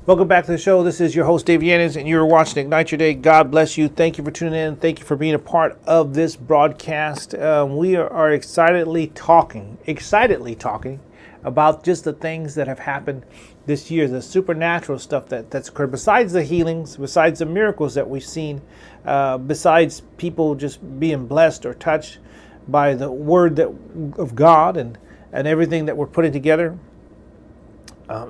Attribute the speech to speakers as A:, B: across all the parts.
A: Welcome back to the show. This is your host, Dave Yanez, and you're watching Ignite Your Day. God bless you. Thank you for tuning in. Thank you for being a part of this broadcast. We are excitedly talking about just the things that have happened this year, the supernatural stuff that's occurred, besides the healings, besides the miracles that we've seen, besides people just being blessed or touched by the word of God and everything that we're putting together.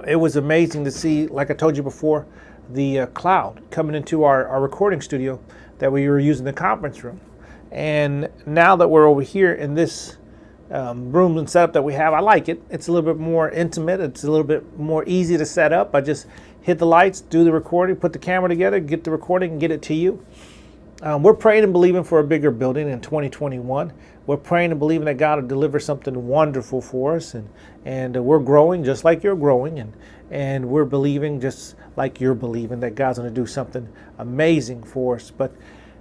A: It was amazing to see, like I told you before, the cloud coming into our recording studio that we were using the conference room. And now that we're over here in this room and setup that we have, I like it. It's a little bit more intimate. It's a little bit more easy to set up. I just hit the lights, do the recording, put the camera together, get the recording, and get it to you. We're praying and believing for a bigger building in 2021. We're praying and believing that God will deliver something wonderful for us, and we're growing just like you're growing, and we're believing just like you're believing that God's going to do something amazing for us. But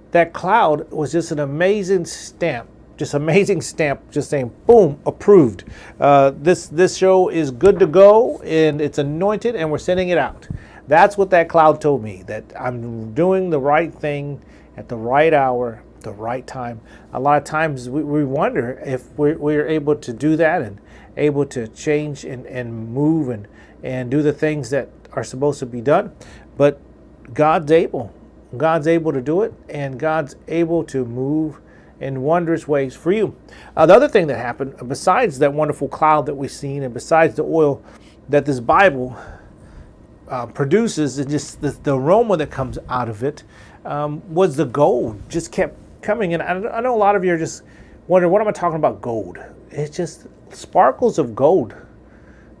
A: that cloud was just an amazing stamp, just saying, boom, approved. This show is good to go, and it's anointed, and we're sending it out. That's what that cloud told me, that I'm doing the right thing at the right hour, the right time. A lot of times we wonder if we're able to do that and able to change and move and do the things that are supposed to be done. But God's able. God's able to do it, and God's able to move in wondrous ways for you. The other thing that happened, besides that wonderful cloud that we've seen, and besides the oil that this Bible produces, and just the aroma that comes out of it, was the gold. Just kept coming in. I know a lot of you are just wondering, what am I talking about gold? It's just sparkles of gold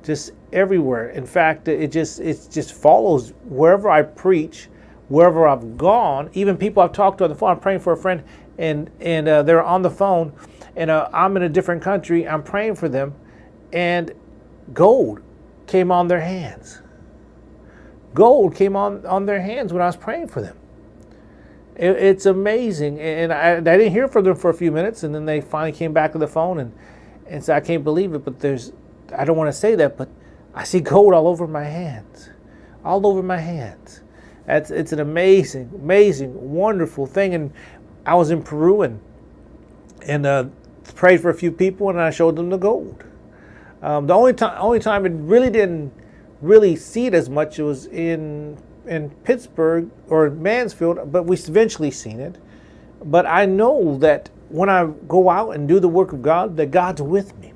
A: just everywhere. In fact, it just follows wherever I preach, wherever I've gone. Even people I've talked to on the phone. I'm praying for a friend, and they're on the phone, and I'm in a different country. I'm praying for them, and gold came on their hands. Gold came on their hands when I was praying for them. It's amazing. And I didn't hear from them for a few minutes, and then they finally came back to the phone and said, I can't believe it, but I don't want to say that, but I see gold all over my hands. All over my hands. It's an amazing, wonderful thing. And I was in Peru and prayed for a few people, and I showed them the gold. The only time it really didn't really see it as much, it was in Pittsburgh or Mansfield, but we eventually seen it. But I know that when I go out and do the work of God, that God's with me,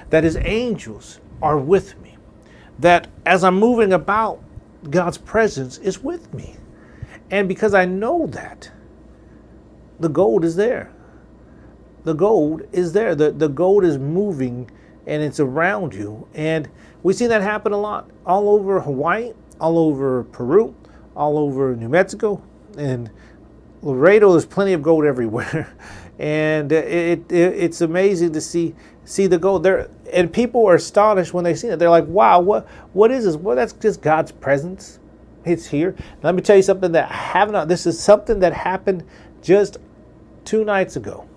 A: that his angels are with me, that as I'm moving about, God's presence is with me. And because I know that, the gold is there. The gold is there. The gold is moving, and it's around you. And we see that happen a lot all over Hawaii, all over Peru, all over New Mexico, and Laredo. There's plenty of gold everywhere. And it's amazing to see the gold there. And people are astonished when they see it. They're like, wow, what is this? Well, that's just God's presence. It's here. Let me tell you something this is something that happened just 2 nights ago.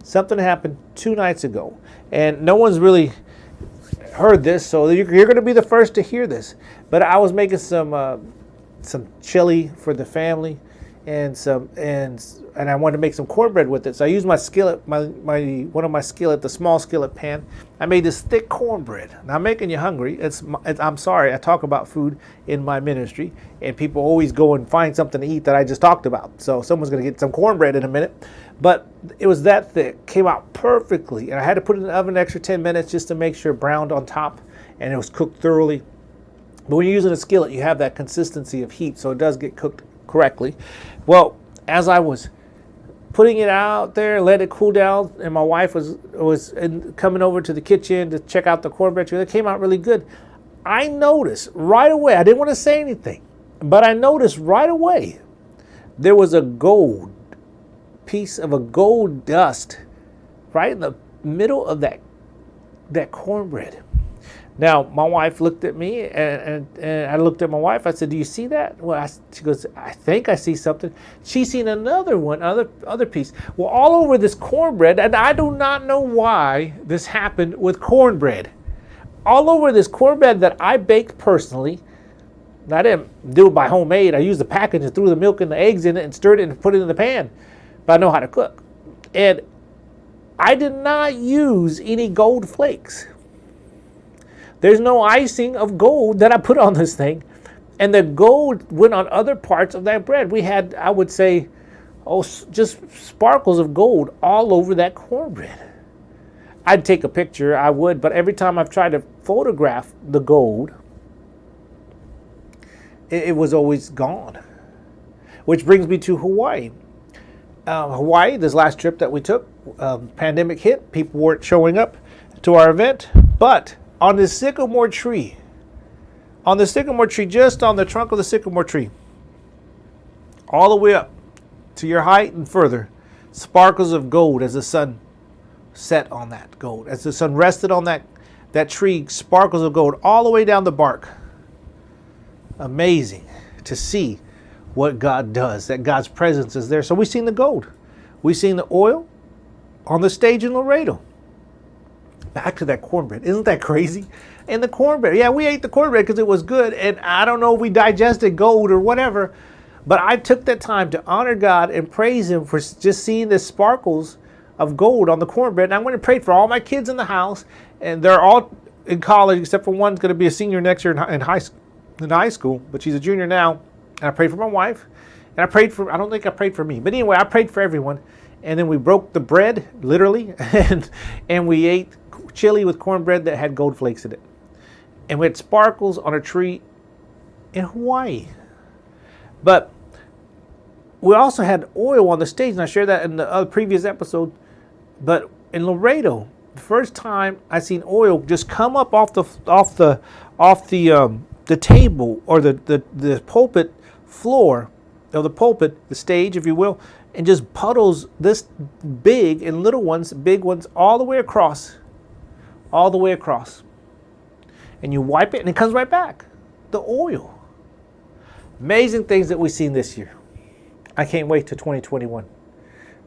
A: Something happened 2 nights ago. And no one's really heard this, so you're going to be the first to hear this. But I was making some chili for the family, and I wanted to make some cornbread with it. So I used my skillet, one of my skillet, the small skillet pan. I made this thick cornbread. Now I'm making you hungry. I'm sorry, I talk about food in my ministry, and people always go and find something to eat that I just talked about. So someone's going to get some cornbread in a minute. But it was that thick, came out perfectly, and I had to put it in the oven an extra 10 minutes just to make sure it browned on top and it was cooked thoroughly. But when you're using a skillet, you have that consistency of heat, so it does get cooked correctly. Well, as I was putting it out there, let it cool down, and my wife was coming over to the kitchen to check out the cornbread, it came out really good. I noticed right away, I didn't want to say anything, but I noticed right away there was a piece of a gold dust right in the middle of that cornbread. Now, my wife looked at me, and I looked at my wife. I said, do you see that? Well, she goes, I think I see something. She's seen another one, other piece. Well, all over this cornbread, and I do not know why this happened with cornbread. All over this cornbread that I baked personally, I didn't do it by homemade. I used the package and threw the milk and the eggs in it and stirred it and put it in the pan. But I know how to cook. And I did not use any gold flakes. There's no icing of gold that I put on this thing. And the gold went on other parts of that bread. We had, I would say, just sparkles of gold all over that cornbread. I'd take a picture, I would, but every time I've tried to photograph the gold, it was always gone. Which brings me to Hawaii. Hawaii, this last trip that we took, pandemic hit, people weren't showing up to our event, but on this sycamore tree, just on the trunk of the sycamore tree, all the way up to your height and further, sparkles of gold as the sun set on that gold. As the sun rested on that tree, sparkles of gold all the way down the bark. Amazing to see what God does, that God's presence is there. So we've seen the gold. We've seen the oil on the stage in Laredo. Back to that cornbread. Isn't that crazy? And the cornbread. Yeah, we ate the cornbread because it was good. And I don't know if we digested gold or whatever. But I took that time to honor God and praise Him for just seeing the sparkles of gold on the cornbread. And I went and prayed for all my kids in the house. And they're all in college, except for one's going to be a senior next year in high school. But she's a junior now. And I prayed for my wife. And I prayed for, I don't think I prayed for me. But anyway, I prayed for everyone. And then we broke the bread, literally. And we ate chili with cornbread that had gold flakes in it. And we had sparkles on a tree in Hawaii. But we also had oil on the stage, and I shared that in the previous episode. But in Laredo, the first time I seen oil just come up off the table or the pulpit floor of the pulpit, the stage, if you will, and just puddles this big and little ones, big ones, all the way across. And you wipe it and it comes right back. The oil. Amazing things that we've seen this year. I can't wait till 2021.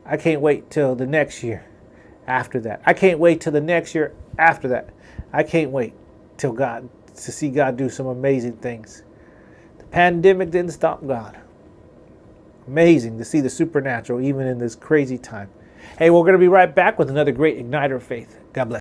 A: I can't wait till the next year after that. I can't wait till the next year after that. I can't wait to see God do some amazing things. The pandemic didn't stop God. Amazing to see the supernatural even in this crazy time. Hey, we're going to be right back with another great Igniter of Faith. God bless.